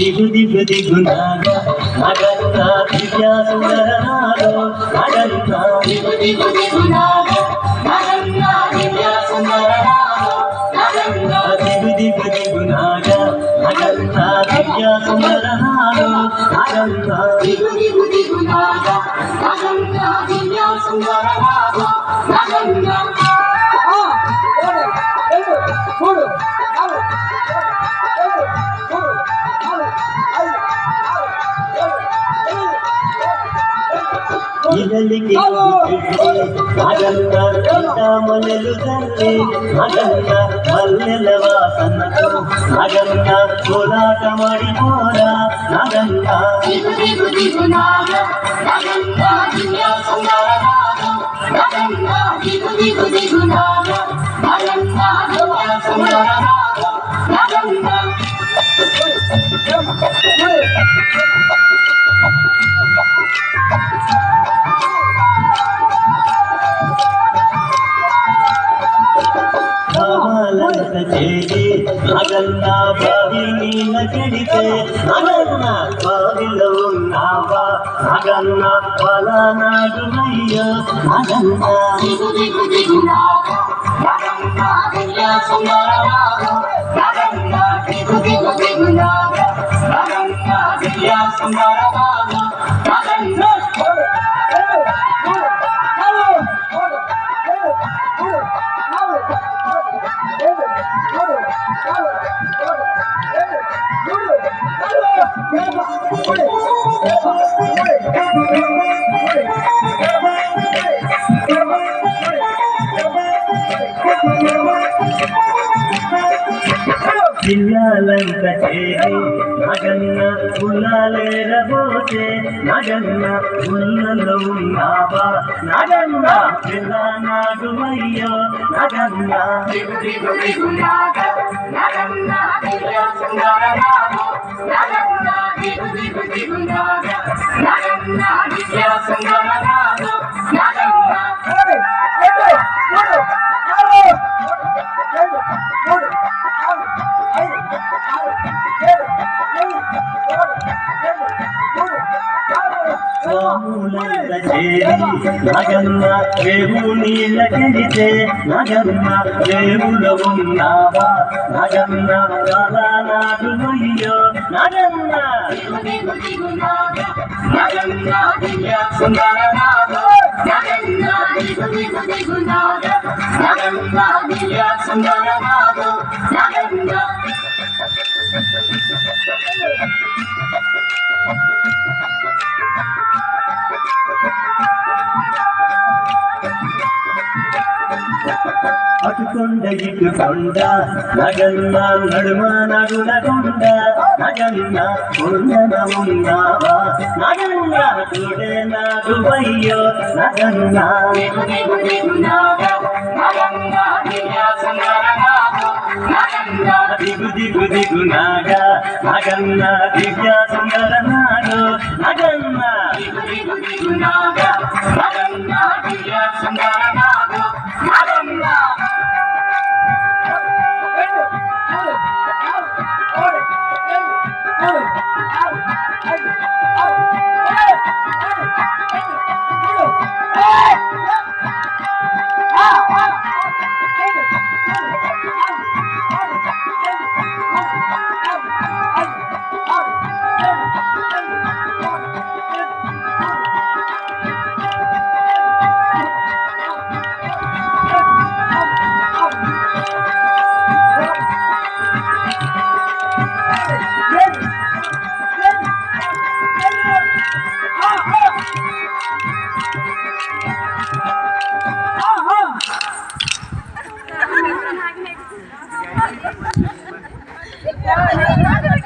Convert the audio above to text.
దిగు దిగు దిగునాగ నగన్న దివ్య సుందరనాలో నగన్న దిగు దిగు దిగునాగ నగన్న దివ్య సుందరనాలో నగన్న దిగు దిగు దిగునాగ నగన్న దివ్య సుందరనాలో నగన్న దిగు దిగు దిగునాగ నగన్న దివ్య సుందరనాలో నగన్న ఇదలికి నగన్న చింతామణులు తల్లి నగన్న మల్లెల వాసనతో నగన్న కోలాటమడిపోరా నగన్న దిగు దిగు దిగునాగ నగన్న దివ్య సుందరనాలో నగన్న దిగు దిగు దిగునాగ నగన్న దివ్య సుందరనాలో నగన్న చేసి నగన్న బావి నీళ్ళ చెడితే నగన్న బావిలో ఉన్నావా నగన్న పలానాడు అయ్యో నగన్న దిగు దిగు దిగునాగ నగన్న దివ్య సుందరనాలో నగన్న దిగు దిగు దిగునాగ నగన్న దివ్య సుందరనాలో నగన్న పిల్లలంత చేరి నగన్న పుల్లలేరబోతే నగన్న పుల్లలో ఉన్నావా నగన్న పిల్లనాడు అయ్యో నగన్న దిగు దిగు దిగునాగ నగన్న దివ్య సుందరనాలో నగన్న దిగు దిగు దిగునాగ నగన్న దివ్య సుందరనాలో నగన్న స్వాములంత చేరి నగన్న దేవునిల కెడితే నగన్న దేవులో ఉన్నావా నగన్న పలానాడు అయ్యో నగన్న దిగు దిగు దిగునాగ నగన్న దివ్య సుందరనాలో నగన్న దిగు దిగు దిగునాగ నగన్న దివ్య సుందరనాలో నగన్న అటుకొండ ఇటుకొండ నగన్న నడుమ నడునకొండ నగన్న కొండన ఉన్నావా నగన్న తోడే నాడు అయ్యో నగన్న దిగు దిగు దిగునాగ నగన్న దివ్య సుందరనాలో నగన్న దిగు దిగు దిగునాగ నగన్న దివ్య సుందరనాలో నగన్న దిగు దిగు దిగునాగ నగన్న